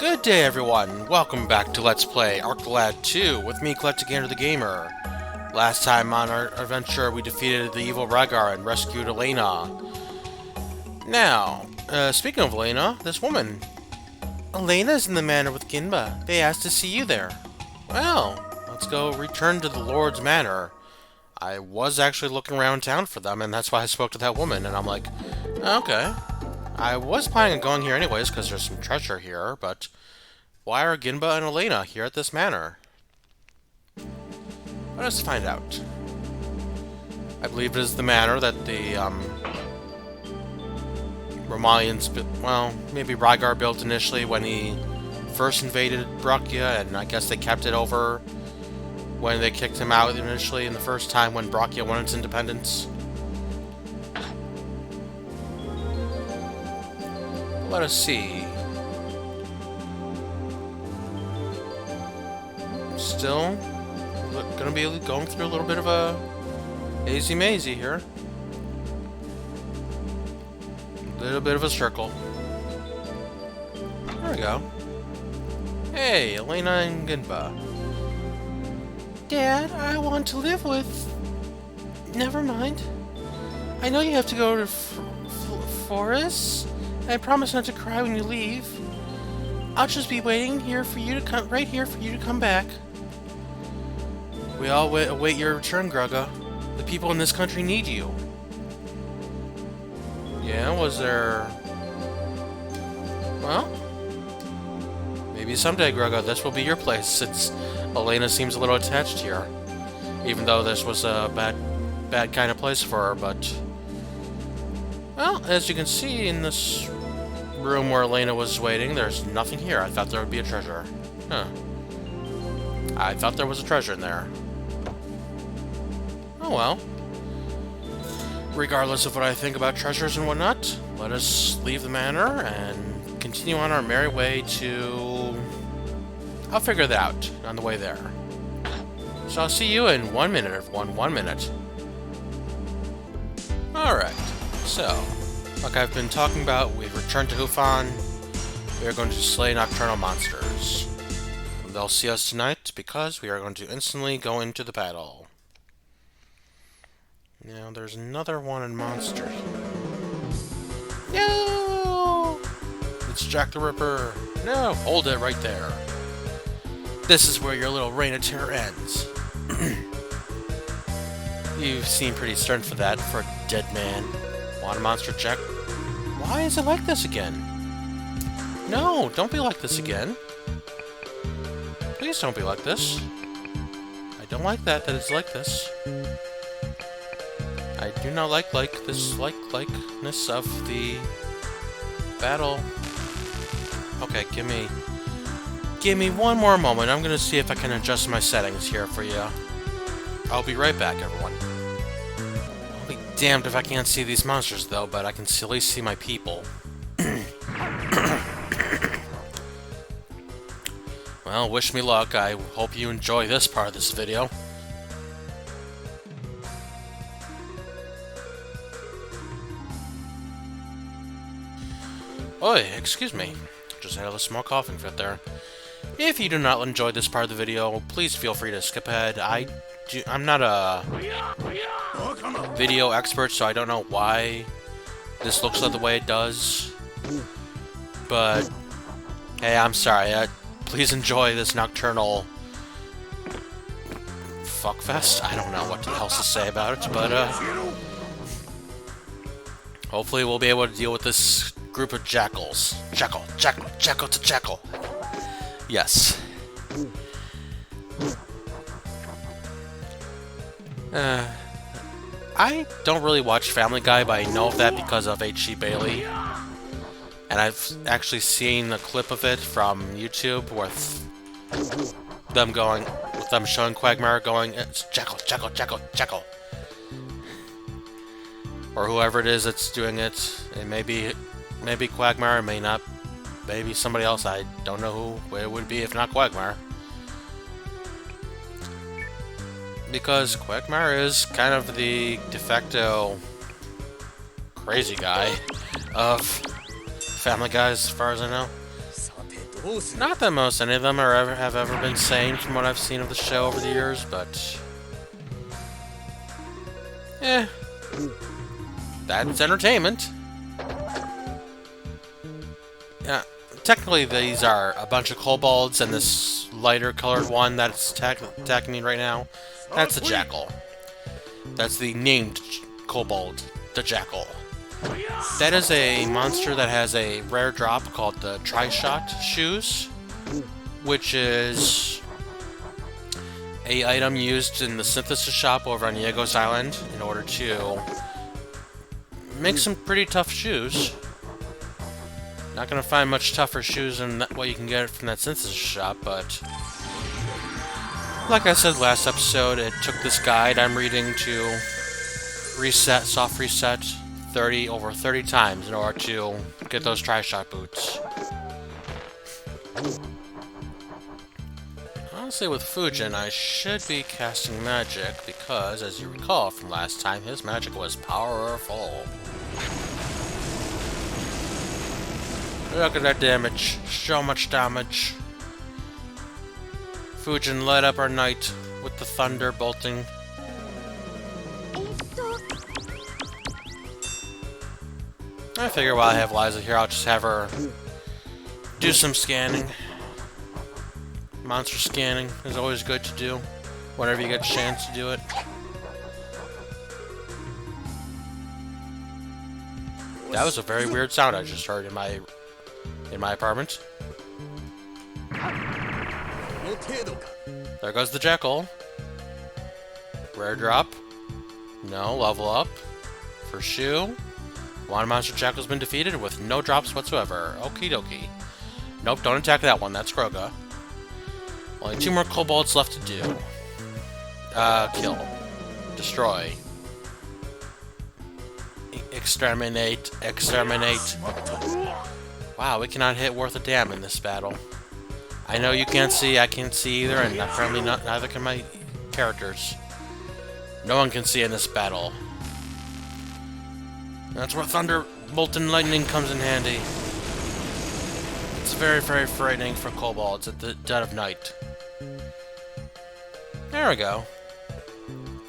Good day, everyone. Welcome back to Let's Play Arclad 2 with me, EclecticAndrew the Gamer. Last time on our adventure, we defeated the evil Ragar and rescued Elena. Now, speaking of Elena, this woman. Elena's in the manor with Ginba. They asked to see you there. Well, let's go return to the Lord's Manor. I was actually looking around town for them, and that's why I spoke to that woman, and I'm like, okay. I was planning on going here anyways, because there's some treasure here, but why are Ginba and Elena here at this manor? Let us find out. I believe it is the manor that the, Romalians, well, maybe Rygar built initially when he first invaded Brachia, and I guess they kept it over when they kicked him out initially in the first time when Brachia won its independence. Let us see. Still gonna be going through a little bit of a hazy-mazy here. A little bit of a circle. There we go. Hey, Elena and Ginba. Dad, I want to live with... Never mind. I know you have to go to Forles. I promise not to cry when you leave. I'll just be waiting here for you to come, right here for you to come back. We all await your return, Grugga. The people in this country need you. Yeah, was there... Well... Maybe someday, Grugga, this will be your place, since Elena seems a little attached here. Even though this was a bad kind of place for her, but... Well, as you can see in this room where Elena was waiting, there's nothing here. I thought there would be a treasure. Huh. I thought there was a treasure in there. Oh well. Regardless of what I think about treasures and whatnot, let us leave the manor and continue on our merry way to... I'll figure that out on the way there. So I'll see you in 1 minute, everyone. 1 minute. Alright. So, like I've been talking about, we've returned to Hufan. We are going to slay nocturnal monsters. They'll see us tonight because we are going to instantly go into the battle. Now, there's another one in monster here. No! It's Jack the Ripper. No, hold it right there. This is where your little reign of terror ends. You seem pretty stern for that, for a dead man. Want a monster, Jack? Why is it like this again? No, don't be like this again. Please don't be like this. I don't like that it's like this. I do not like this likeness of the battle. Okay, give me one more moment. I'm gonna see if I can adjust my settings here for you. I'll be right back, everyone. I'll be damned if I can't see these monsters, though, but I can at least see my people. Well, wish me luck. I hope you enjoy this part of this video. Oi, excuse me. Just had a small coughing fit there. If you do not enjoy this part of the video, please feel free to skip ahead. I'm not a video expert, so I don't know why this looks like the way it does. But, hey, I'm sorry. Please enjoy this nocturnal fuckfest. I don't know what else to say about it, but, hopefully we'll be able to deal with this group of jackals. Jackal to jackal. Yes. I don't really watch Family Guy, but I know of that because of H.C. Bailey. And I've actually seen a clip of it from YouTube with them showing Quagmire going, it's jackal. Or whoever it is that's doing it. It maybe Quagmire, may not. Maybe somebody else. I don't know who it would be if not Quagmire. Because Quagmire is kind of the de facto crazy guy of Family Guy, as far as I know. Not that most any of them have ever been sane from what I've seen of the show over the years, but... that's entertainment. Yeah, technically these are a bunch of kobolds, and this lighter colored one that's attacking me right now, that's the jackal. That's the named kobold, the jackal. That is a monster that has a rare drop called the Tri-Shot Shoes, which is a item used in the synthesis shop over on Diego's Island in order to make some pretty tough shoes. Not gonna find much tougher shoes than what you can get from that synthesis shop, but like I said last episode, it took this guide I'm reading to soft reset over 30 times in order to get those Tri-Shot boots. Honestly, with Fujin, I should be casting magic because, as you recall from last time, his magic was powerful. Look at that damage. So much damage. Fujin light up our night with the thunder bolting. I figure while I have Liza here, I'll just have her do some scanning. Monster scanning is always good to do whenever you get a chance to do it. That was a very weird sound I just heard in my apartment. There goes the jackal. Rare drop. No, level up. For shoe. One monster jackal's been defeated with no drops whatsoever. Okie dokie. Nope, don't attack that one. That's Kroga. Only 2 more kobolds left to do. Kill. Destroy. Exterminate. Exterminate. Wow, we cannot hit worth a damn in this battle. I know you can't see, I can't see either, and apparently neither can my characters. No one can see in this battle. That's where thunder, bolt, and lightning comes in handy. It's very, very frightening for kobolds at the dead of night. There we go.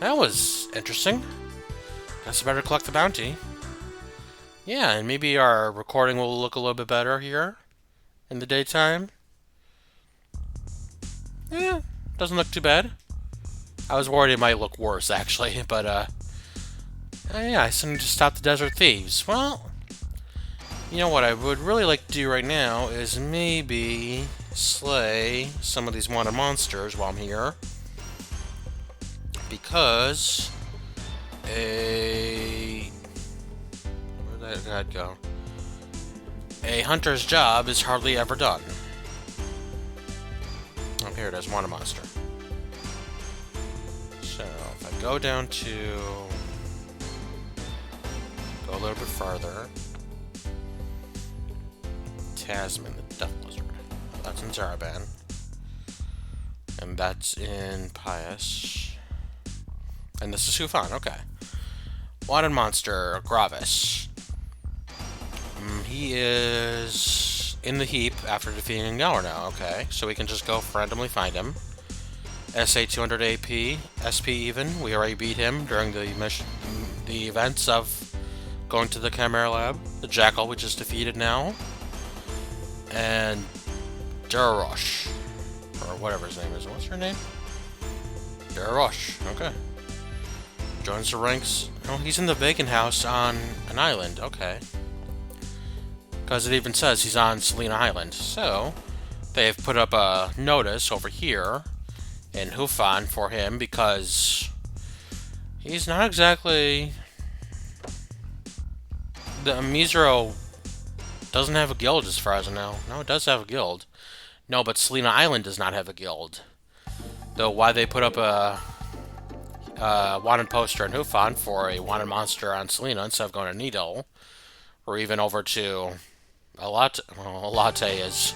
That was interesting. Guess I better collect the bounty. Yeah, and maybe our recording will look a little bit better here in the daytime. Yeah, doesn't look too bad. I was worried it might look worse, actually, but, yeah, I still need to stop the Desert Thieves. Well, you know what I would really like to do right now is maybe slay some of these wanted monsters while I'm here. Because where'd that guy go? A hunter's job is hardly ever done. Oh, here it is, wanted monster. So, if I go down to... Go a little bit farther. Tasman, the Death Lizard. Oh, that's in Zaraban. And that's in Pius. And this is Hufan, okay. Wanted monster, Gravis. He is in the heap after defeating Yowler now, okay. So we can just go randomly find him. SA 200 AP, SP even. We already beat him during the events of going to the Chimera Lab. The Jackal, we just defeated now. And Durarosh. Or whatever his name is. What's your name? Durarosh, okay. Joins the ranks. Oh, he's in the Bacon House on an island. Okay. Because it even says he's on Selena Island. So, they've put up a notice over here in Hufan for him because he's not exactly... The Mizro doesn't have a guild as far as I know. No, it does have a guild. No, but Selena Island does not have a guild. Though why they put up a wanted poster in Hufan for a wanted monster on Selena instead of going to Needle, or even over to Alate. Well, Alate is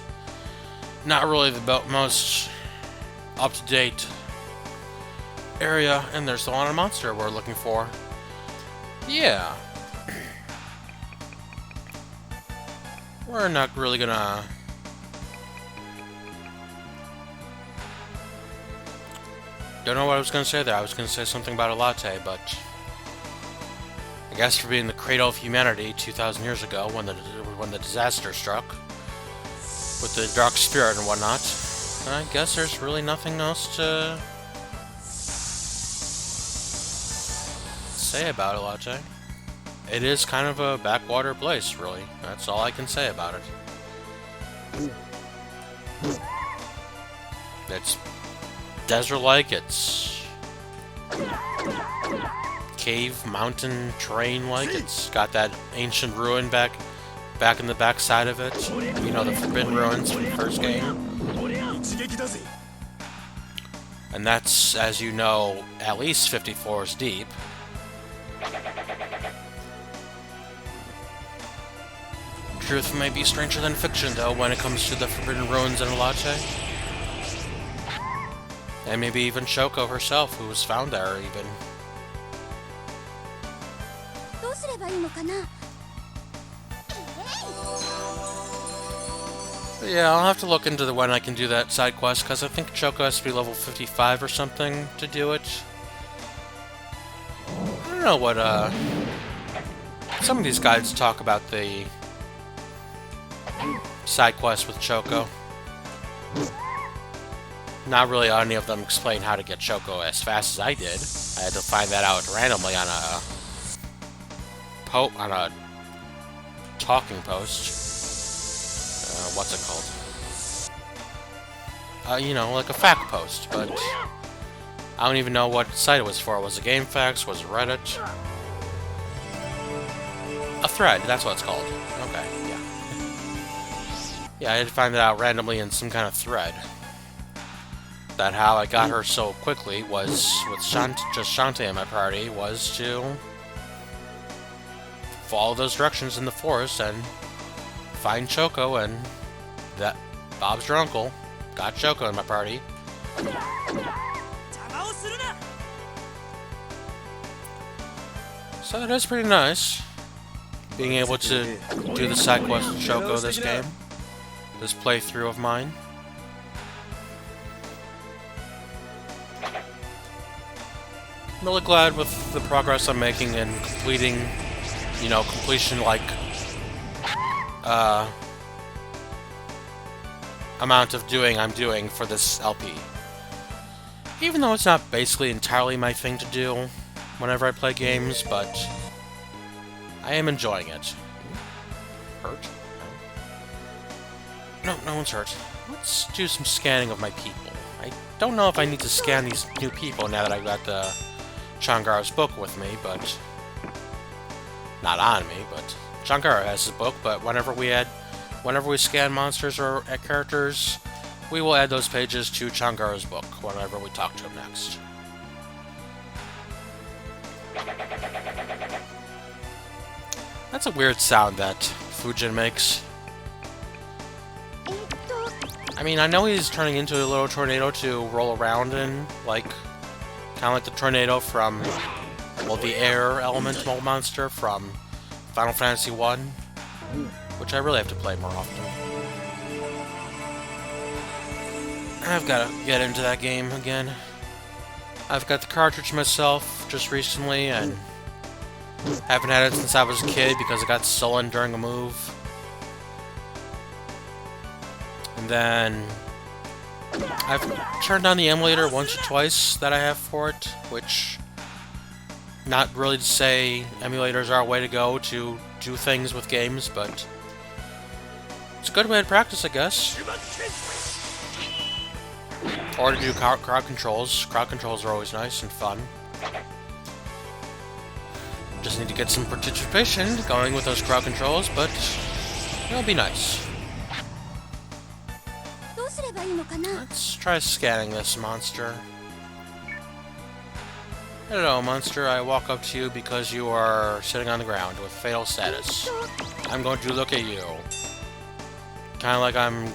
not really the most up-to-date area, and there's the wanted monster we're looking for. Yeah. We're not really gonna Don't know what I was going to say there. I was going to say something about a latte, but I guess for being the cradle of humanity 2,000 years ago when the disaster struck with the dark spirit and whatnot, I guess there's really nothing else to say about a latte. It is kind of a backwater place, really. That's all I can say about it. It's desert-like, it's cave, mountain, terrain-like. It's got that ancient ruin back in the backside of it. You know, the Forbidden Ruins from the first game. And that's, as you know, at least 50 floors deep. Truth may be stranger than fiction, though, when it comes to the Forbidden Ruins and a latte. And maybe even Shoko herself, who was found there, even. Yeah, I'll have to look into when I can do that side quest, because I think Shoko has to be level 55 or something to do it. I don't know what, some of these guides talk about the side quest with Shoko. Not really any of them explain how to get Shoko as fast as I did. I had to find that out randomly on a talking post. What's it called? You know, like a fact post, but I don't even know what site it was for. Was it GameFAQs? Was it Reddit? A thread, that's what it's called. Okay, yeah. Yeah, I had to find it out randomly in some kind of thread. That how I got her so quickly was, with just Shantae in my party, was to follow those directions in the forest and find Shoko, and that Bob's your uncle got Shoko in my party. So it is pretty nice being able to do the side quest with Shoko this game, this playthrough of mine. I'm really glad with the progress I'm making in completing, you know, completion-like amount of I'm doing for this LP. Even though it's not basically entirely my thing to do whenever I play games, but I am enjoying it. Hurt? No, no one's hurt. Let's do some scanning of my people. I don't know if I need to scan these new people now that I've got the Changaro's book with me, but not on me, but Changaro has his book, but whenever we scan monsters or characters, we will add those pages to Changaro's book whenever we talk to him next. That's a weird sound that Fujin makes. I mean, I know he's turning into a little tornado to roll around in, like, kind of like the tornado from, well, the air elemental monster from Final Fantasy 1, which I really have to play more often. I've got to get into that game again. I've got the cartridge myself just recently, and haven't had it since I was a kid because it got stolen during a move. And then I've turned on the emulator once or twice that I have for it, which, not really to say emulators are a way to go to do things with games, but it's a good way to practice, I guess. Or to do crowd controls. Crowd controls are always nice and fun. Just need to get some participation going with those crowd controls, but it'll be nice. Let's try scanning this monster. Hello, monster. I walk up to you because you are sitting on the ground with fatal status. I'm going to look at you. Kind of like I'm...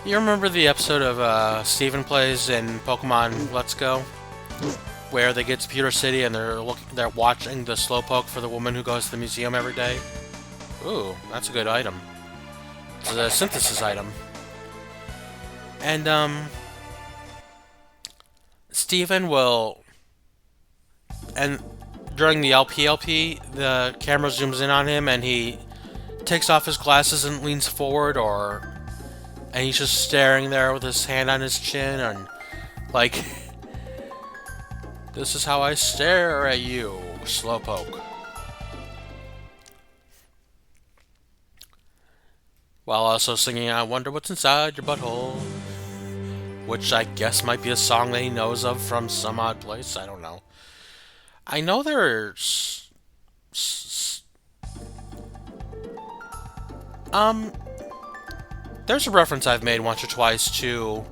You remember the episode of Steven Plays in Pokemon Let's Go? Where they get to Pewter City and they're watching the Slowpoke for the woman who goes to the museum every day? Ooh, that's a good item. It's a synthesis item. And, Steven will... And during the LP, the camera zooms in on him and he takes off his glasses and leans forward, and he's just staring there with his hand on his chin and, like... This is how I stare at you, Slowpoke. While also singing I Wonder What's Inside Your Butthole. Which I guess might be a song that he knows of from some odd place. I don't know. I know there's... There's a reference I've made once or twice to...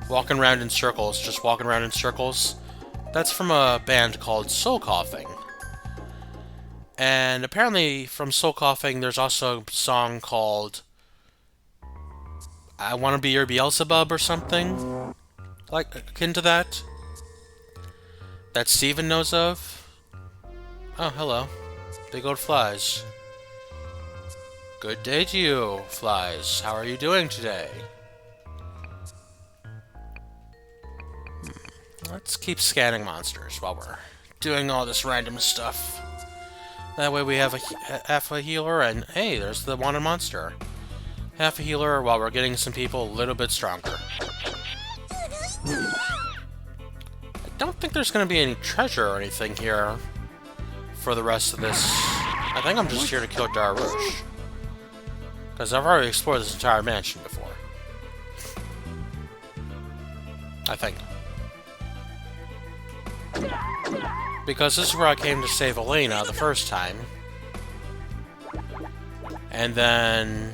Walking around in circles. Just walking around in circles. That's from a band called Soul Coughing. And apparently from Soul Coughing there's also a song called I Wanna Be Your Beelzebub or something like akin to that Steven knows of. Oh, hello. Big old flies. Good day to you, flies. How are you doing today? Let's keep scanning monsters while we're doing all this random stuff. That way we have half a healer, and hey, there's the wanted monster. Half a healer while we're getting some people a little bit stronger. I don't think there's going to be any treasure or anything here for the rest of this. I think I'm just here to kill Darush. Because I've already explored this entire mansion before. I think. Because this is where I came to save Elena the first time. And then...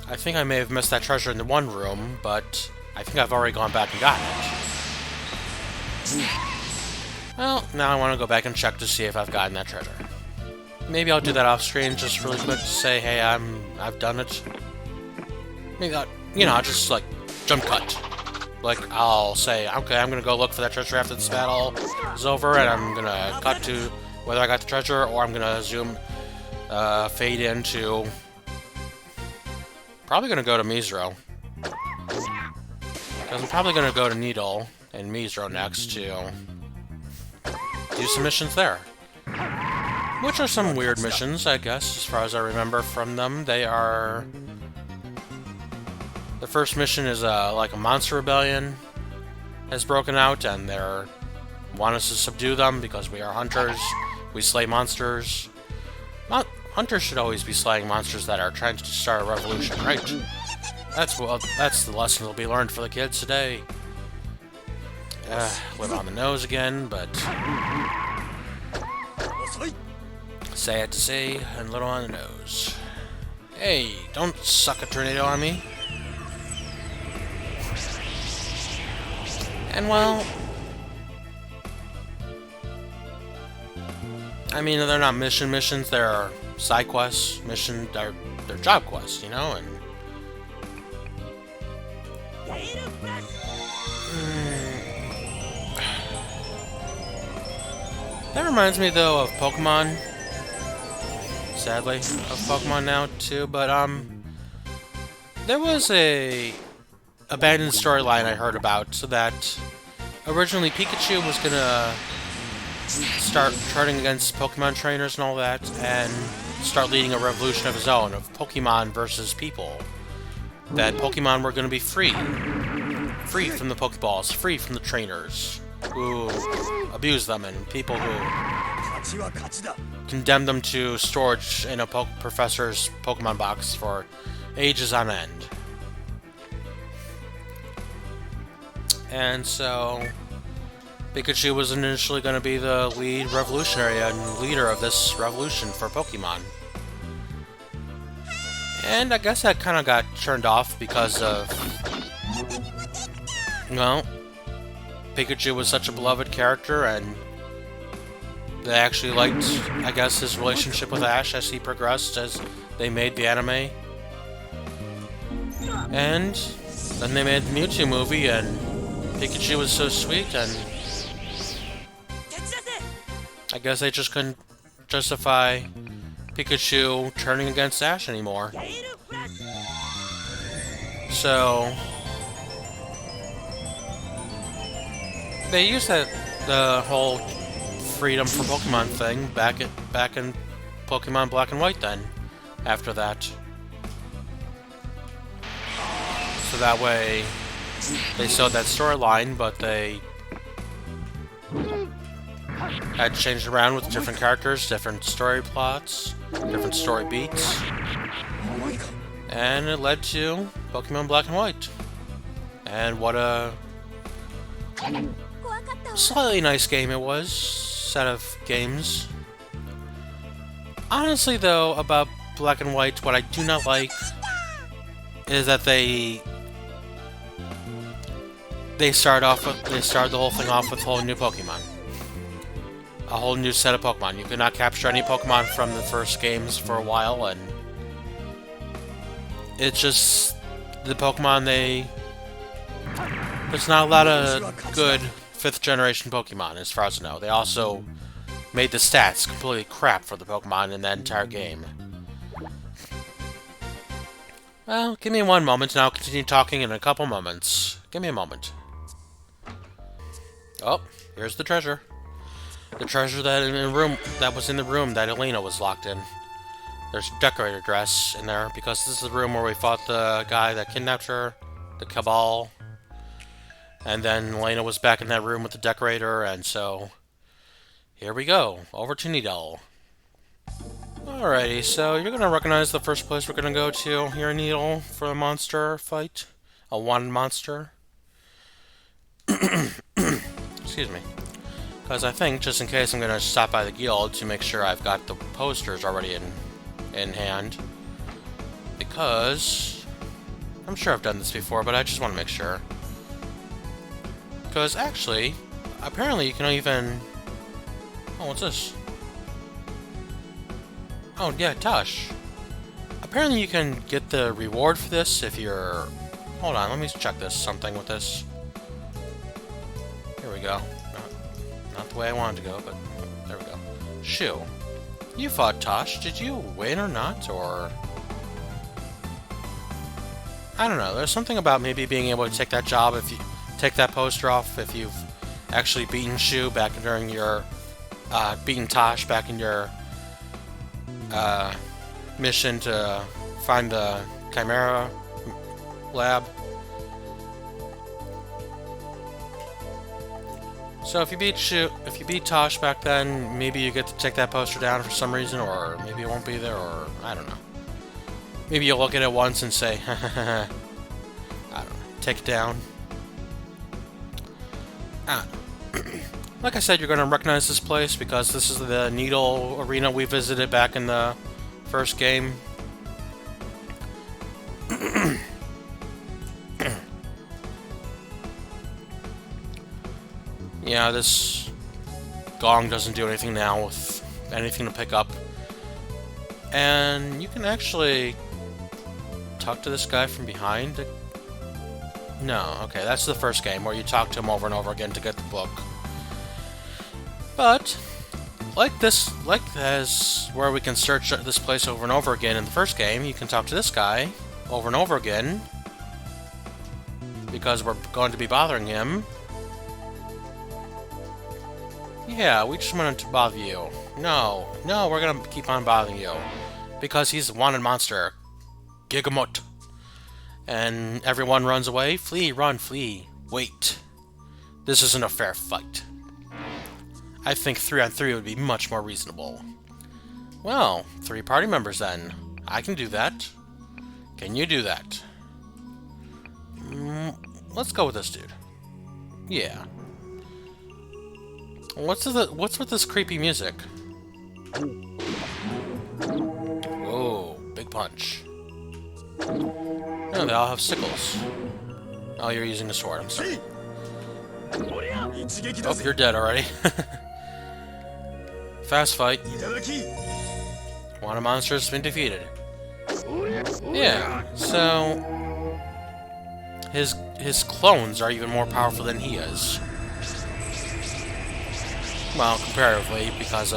I think I may have missed that treasure in the one room, but I think I've already gone back and gotten it. Well, now I want to go back and check to see if I've gotten that treasure. Maybe I'll do that off screen just really quick to say, hey, I've done it. Maybe I'll, I'll just like jump cut. Like, I'll say, okay, I'm gonna go look for that treasure after this battle is over, and I'm gonna cut to whether I got the treasure, or I'm gonna zoom, fade into... Probably gonna go to Mizro. Because I'm probably gonna go to Needle and Mizro next to do some missions there. Which are some weird missions, I guess, as far as I remember from them. They are... The first mission is like a monster rebellion has broken out, and they want us to subdue them because we are hunters. We slay monsters. Hunters should always be slaying monsters that are trying to start a revolution, right? That's the lesson that'll be learned for the kids today. Little on the nose again, but sad to say, and little on the nose. Hey, don't suck a tornado on me. And well, I mean, they're not missions, they're side quests, they're job quests, and... That reminds me, though, of Pokemon. Sadly, of Pokemon now, too, but, there was a abandoned storyline I heard about, so that originally Pikachu was gonna start turning against Pokemon trainers and all that, and start leading a revolution of his own, of Pokemon versus people. That Pokemon were gonna be free. Free from the Pokeballs, free from the trainers who abuse them, and people who condemn them to storage in a professor's Pokemon box for ages on end. And so, Pikachu was initially going to be the lead revolutionary and leader of this revolution for Pokemon. And I guess that kind of got turned off because of... Well, Pikachu was such a beloved character, and they actually liked, I guess, his relationship with Ash as he progressed, as they made the anime. And then they made the Mewtwo movie, and Pikachu was so sweet, and I guess they just couldn't justify Pikachu turning against Ash anymore. So, They used the whole freedom for Pokemon thing back in Pokemon Black and White then, after that. So that way, they showed that storyline, but they had changed around with different characters, different story plots, different story beats, and it led to Pokemon Black and White. And what a slightly nice game it was, set of games. Honestly though, about Black and White, what I do not like is that they started the whole thing off with a whole new Pokemon. A whole new set of Pokemon. You could not capture any Pokemon from the first games for a while, and it's just the Pokemon there's not a lot of good 5th generation Pokemon as far as I know. They also made the stats completely crap for the Pokemon in that entire game. Well, give me one moment and I'll continue talking in a couple moments. Give me a moment. Oh, here's the treasure. The treasure that was in the room that Elena was locked in. There's a decorator dress in there because this is the room where we fought the guy that kidnapped her, the Cabal. And then Elena was back in that room with the decorator, and so here we go, over to Needle. Alrighty, so you're gonna recognize the first place we're gonna go to here in Needle for a monster fight. A wanted monster. Excuse me. Because I think, just in case, I'm gonna stop by the guild to make sure I've got the posters already in hand. Because I'm sure I've done this before, but I just want to make sure. Because actually, apparently you can even... Oh, what's this? Oh, yeah, Tosh. Apparently you can get the reward for this if you're... Hold on, let me check something with this. Here we go. Not the way I wanted to go, but there we go. Shoo. You fought Tosh. Did you win or not, or... I don't know. There's something about maybe being able to take that job if you... Take that poster off if you've actually beaten Shu back during your... beaten Tosh back in your... mission to find the Chimera lab. So if you beat Tosh back then, maybe you get to take that poster down for some reason, or maybe it won't be there, or I don't know. Maybe you'll look at it once and say, I don't know, take it down. Like I said, you're going to recognize this place because this is the Needle arena we visited back in the first game. Yeah, this gong doesn't do anything now with anything to pick up. And you can actually talk to this guy from behind. No, okay, that's the first game where you talk to him over and over again to get the book. But, like as where we can search this place over and over again in the first game, you can talk to this guy over and over again because we're going to be bothering him. Yeah, we just wanted to bother you. No, we're gonna keep on bothering you because he's a wanted monster. Gigamut. And everyone runs away. Flee, run, flee. Wait. This isn't a fair fight. I think 3-on-3 would be much more reasonable. Well, 3 party members then. I can do that. Can you do that? Let's go with this dude. Yeah. What's with this creepy music? Whoa, big punch. No, they all have sickles. Oh, you're using a sword, I'm sorry. Oh, you're dead already. Fast fight. Wanted monster has been defeated. Yeah, so... His clones are even more powerful than he is. Well, comparatively, because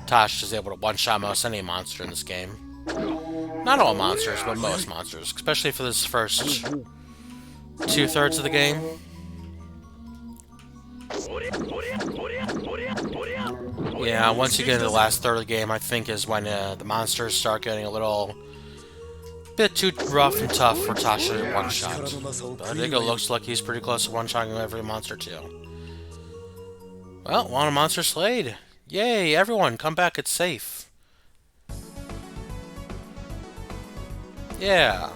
Tosh is able to one-shot most any monster in this game. Not all monsters, but most monsters, especially for this first 2/3 of the game. Yeah, once you get into the last third of the game, I think is when the monsters start getting a little bit too rough and tough for Tasha to one-shot. But I think it looks like he's pretty close to one-shotting every monster too. Well, want a monster slayed. Yay, everyone, come back, it's safe. Yeah.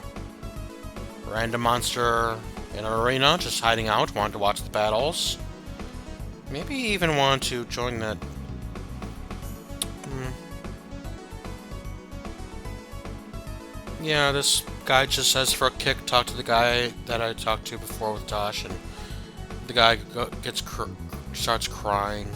Random monster in an arena, just hiding out, wanted to watch the battles. Maybe even wanted to join that... Yeah, this guy just says for a kick, talk to the guy that I talked to before with Tosh, and the guy starts crying.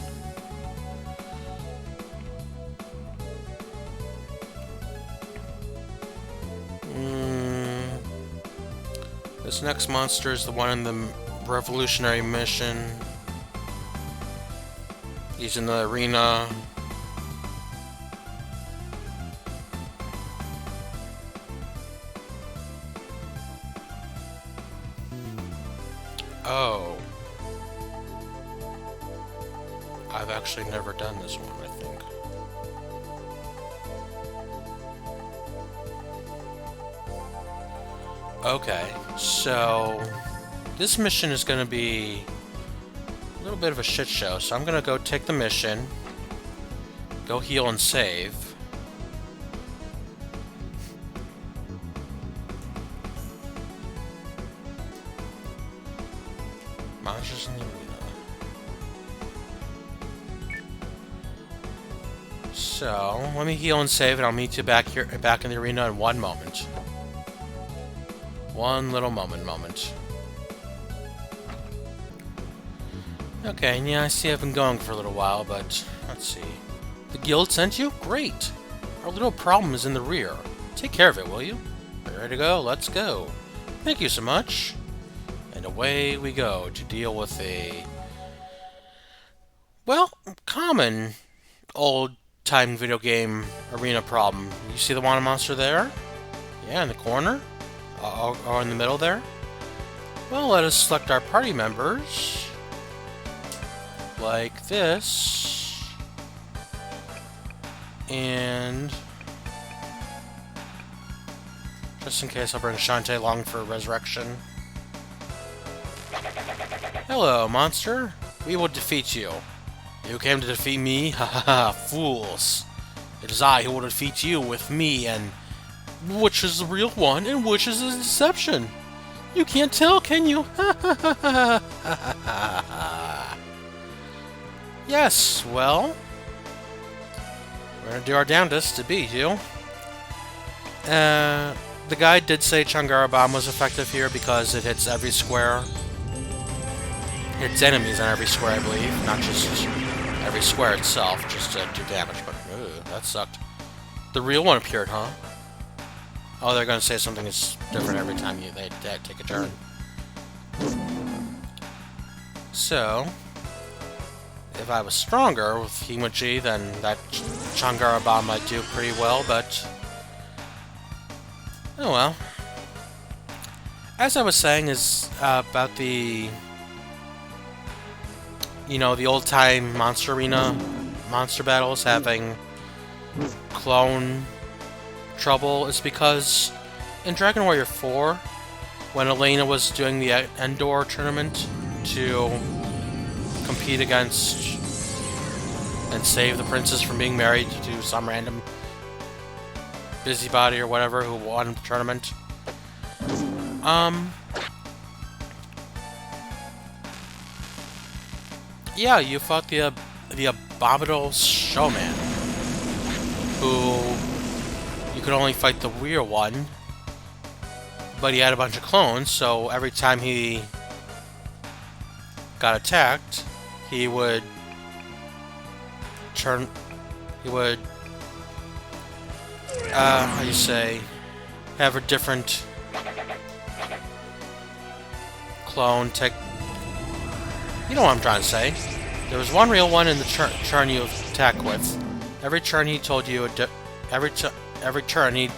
This next monster is the one in the revolutionary mission. He's in the arena. Oh. I've actually never done this one, I think. Okay, so this mission is going to be a little bit of a shit show, so I'm going to go take the mission, go heal and save. Monsters in the arena. So, let me heal and save, and I'll meet you back in the arena in one moment. One little moment. Okay, yeah, I see I've been going for a little while, but let's see. The guild sent you? Great! Our little problem is in the rear. Take care of it, will you? Ready to go? Let's go. Thank you so much. And away we go to deal with a... well, common old-time video game arena problem. You see the wanted monster there? Yeah, in the corner? Or in the middle there? Well, let us select our party members. Like this. And... just in case, I'll bring Shantae along for resurrection. Hello, monster. We will defeat you. You came to defeat me? Ha ha ha, fools. It is I who will defeat you with me, and... which is the real one and which is a deception? You can't tell, can you? Yes, well... we're gonna do our damnedest to beat you. The guy did say Changara Bomb was effective here because it hits every square. It hits enemies on every square, I believe. Not just every square itself, just to do damage, but that sucked. The real one appeared, huh? Oh, they're gonna say something that's different every time they take a turn. So, if I was stronger with Himochi, then that Changara Bomb might do pretty well, but... oh well. As I was saying is about the... you know, the old-time Monster Arena monster battles having clone trouble is because in Dragon Warrior 4, when Elena was doing the Endor tournament to compete against and save the princess from being married to some random busybody or whatever who won the tournament, yeah, you fought the Abominable Showman, who you could only fight the real one, but he had a bunch of clones, so every time he got attacked, he would turn... he would... how do you say... have a different clone take... you know what I'm trying to say. There was one real one in the turn you attack with. Every turn he told you... every turn he'd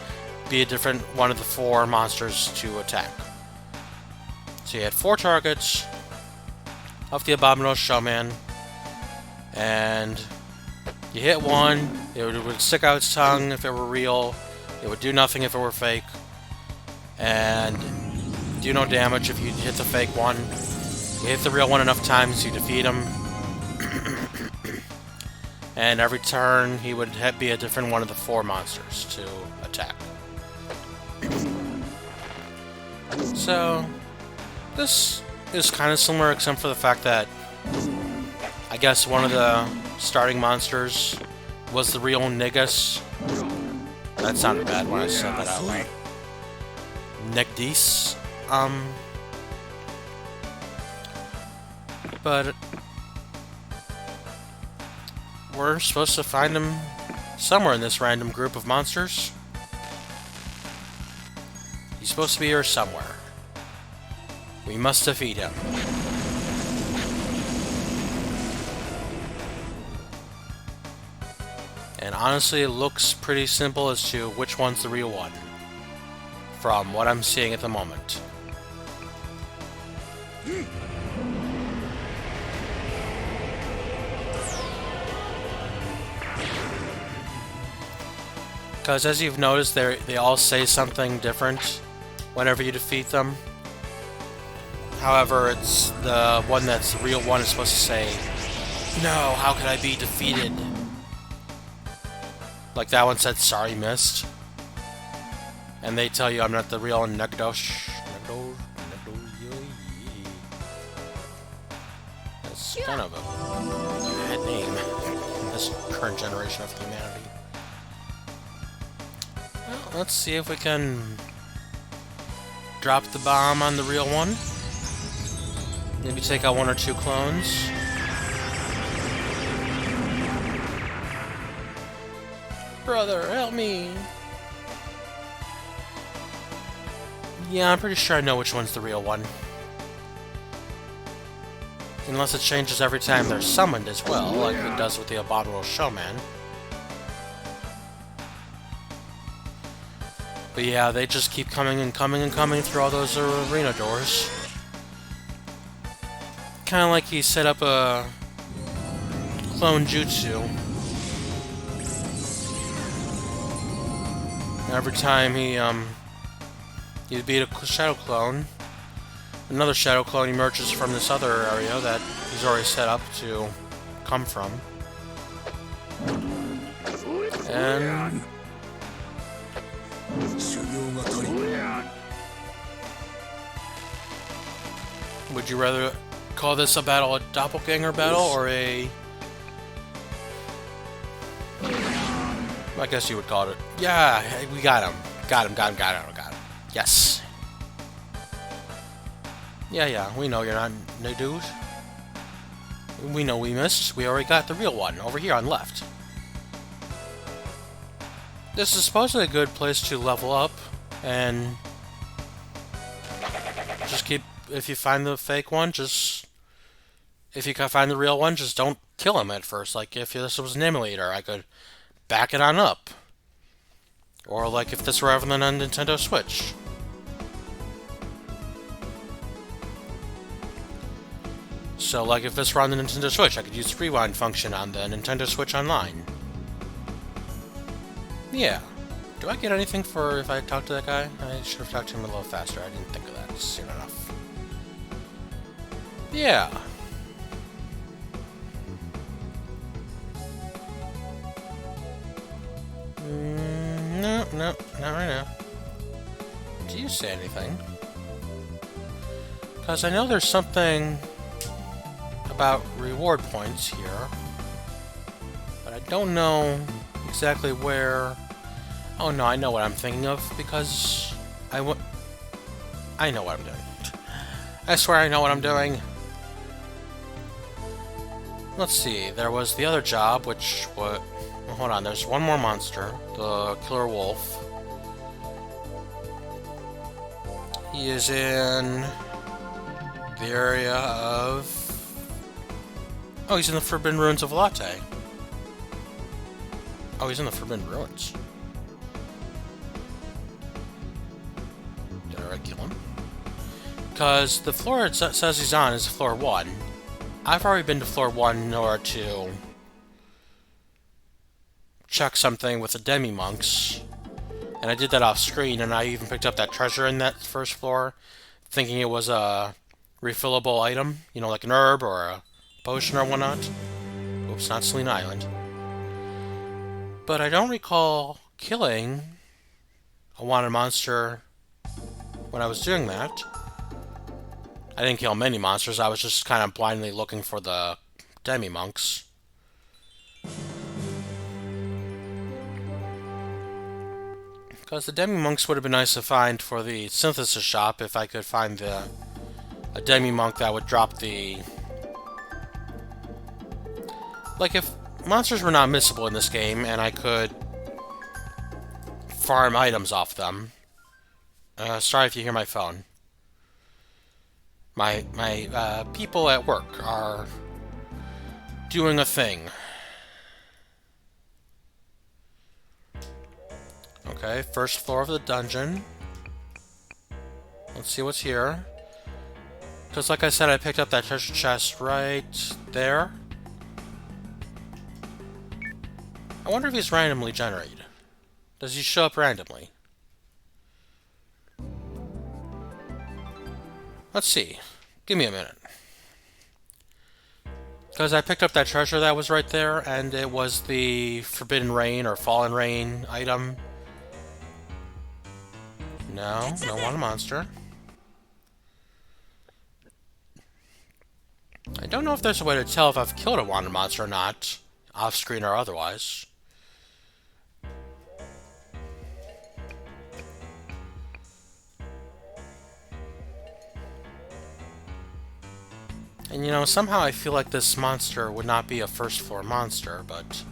be a different one of the 4 monsters to attack. So you had 4 targets, of the Abominable Showman, and you hit one, it would stick out its tongue if it were real, it would do nothing if it were fake, and do no damage if you hit the fake one. You hit the real one enough times, you defeat him, and every turn he would be a different one of the 4 monsters to attack. So, this is kind of similar except for the fact that I guess one of the starting monsters was the real Niggus. That sounded bad when I said that out loud. Negdis. But we're supposed to find him somewhere in this random group of monsters. He's supposed to be here somewhere. We must defeat him. And honestly, it looks pretty simple as to which one's the real one, from what I'm seeing at the moment. Because as you've noticed, they all say something different whenever you defeat them. However, it's the one that's the real one is supposed to say, "No, how could I be defeated?" Like that one said, "Sorry, missed." And they tell you I'm not the real Negdosh. That's kind of a bad name in this current generation of humanity. Well, let's see if we can drop the bomb on the real one. Maybe take out 1 or 2 clones. Brother, help me! Yeah, I'm pretty sure I know which one's the real one. Unless it changes every time they're summoned as well, like it does with the Abominable Showman. But yeah, they just keep coming and coming and coming through all those arena doors. Kinda like he set up a clone jutsu. Every time he beat a shadow clone, another shadow clone emerges from this other area that he's already set up to come from. And would you rather call this a battle, a doppelganger battle, or a... I guess you would call it. Yeah, we got him. Got him. Yes. Yeah, we know you're not no dude. We know we missed. We already got the real one over here on the left. This is supposedly a good place to level up, and just keep... If you find the fake one, just... If you can find the real one, just don't kill him at first. Like, if this was an emulator, I could back it on up. Or, like, if this were ever on a Nintendo Switch. So, like, if this were on the Nintendo Switch, I could use the rewind function on the Nintendo Switch Online. Yeah. Do I get anything for if I talk to that guy? I should have talked to him a little faster. I didn't think of that soon enough. Yeah. No, not right now. Do you say anything? Because I know there's something about reward points here, but I don't know exactly where... Oh no, I know what I'm thinking of, because I know what I'm doing. I swear I know what I'm doing. Let's see, there was the other job, which was... Well, hold on, there's one more monster, the Killer Wolf. He is in the area of... Oh, he's in the Forbidden Ruins of Latte. Oh, he's in the Forbidden Ruins. Did I already kill him? Because the floor it says he's on is floor 1. I've already been to floor 1 in order to check something with the demi-monks. And I did that off screen, and I even picked up that treasure in that first floor, thinking it was a refillable item, you know, like an herb or a potion or whatnot. Oops, not Selena Island. But I don't recall killing a wanted monster when I was doing that. I didn't kill many monsters, I was just kind of blindly looking for the demi-monks. Because the demi-monks would have been nice to find for the synthesis shop if I could find a demi-monk that would drop the... Like, if monsters were not missable in this game and I could farm items off them... sorry if you hear my phone. My people at work are doing a thing. Okay, first floor of the dungeon. Let's see what's here. Because like I said, I picked up that treasure chest right there. I wonder if he's randomly generated. Does he show up randomly? Let's see. Give me a minute. Because I picked up that treasure that was right there, and it was the Forbidden Rain or Fallen Rain item. No, don't want a monster. I don't know if there's a way to tell if I've killed a wanted monster or not, off-screen or otherwise. And you know, somehow I feel like this monster would not be a first floor monster, but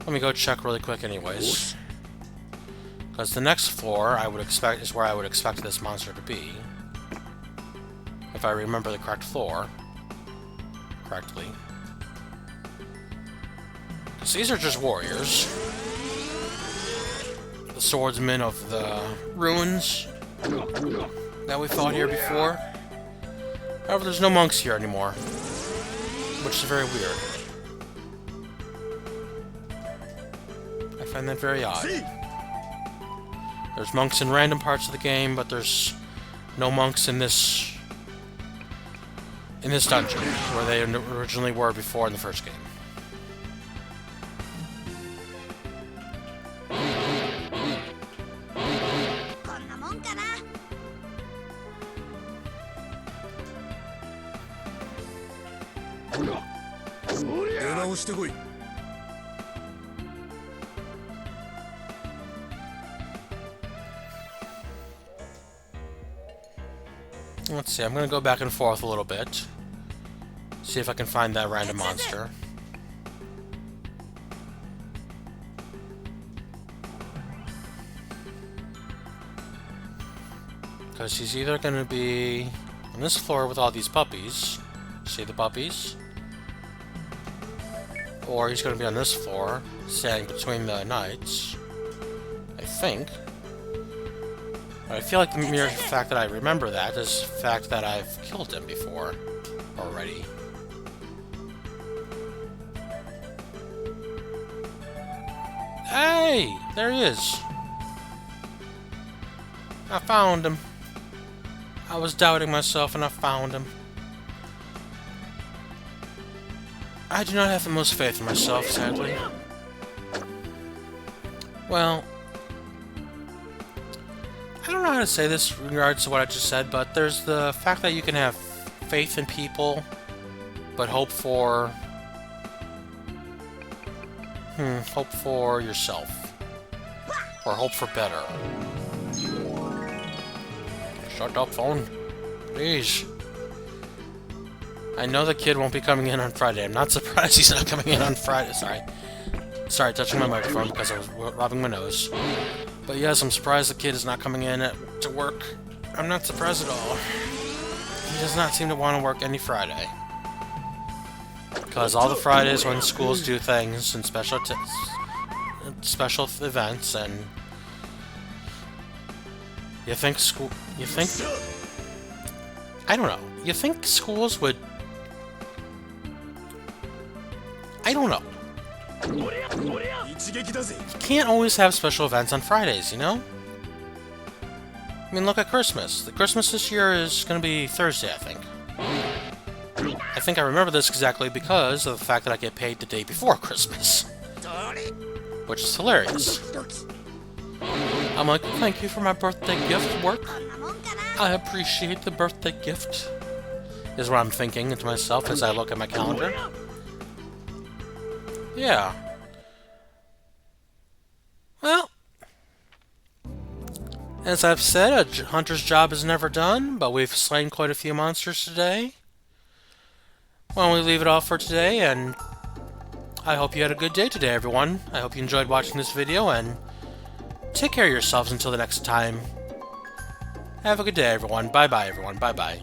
let me go check really quick anyways. Because the next floor I would expect is where I would expect this monster to be. If I remember the correct floor correctly. Because these are just warriors. The swordsmen of the ruins that we fought here before. However, there's no monks here anymore, which is very weird. I find that very odd. There's monks in random parts of the game, but there's no monks in this dungeon, where they originally were before in the first game. Let's see, I'm going to go back and forth a little bit. See if I can find that random monster. Because he's either going to be on this floor with all these puppies. See the puppies? Or he's going to be on this floor, standing between the knights. I think. But I feel like the mere fact that I remember that is the fact that I've killed him before already. Hey! There he is! I found him. I was doubting myself and I found him. I do not have the most faith in myself, sadly. Well, I don't know how to say this in regards to what I just said, but there's the fact that you can have faith in people, but hope for yourself. Or hope for better. Shut up, phone. Please. I know the kid won't be coming in on Friday. I'm not surprised he's not coming in on Friday. Sorry, touching my microphone because I was rubbing my nose. But yes, I'm surprised the kid is not coming in to work. I'm not surprised at all. He does not seem to want to work any Friday. Because all the Fridays when schools do things and special events, and you think I don't know. You think schools would I don't know. You can't always have special events on Fridays, you know? I mean, look at Christmas. The Christmas this year is going to be Thursday, I think. I think I remember this exactly because of the fact that I get paid the day before Christmas. Which is hilarious. I'm like, thank you for my birthday gift, work. I appreciate the birthday gift. Is what I'm thinking to myself as I look at my calendar. Yeah. Well, as I've said, a hunter's job is never done, but we've slain quite a few monsters today. Why don't we leave it all for today, and I hope you had a good day today, everyone. I hope you enjoyed watching this video, and take care of yourselves until the next time. Have a good day, everyone. Bye-bye, everyone. Bye-bye.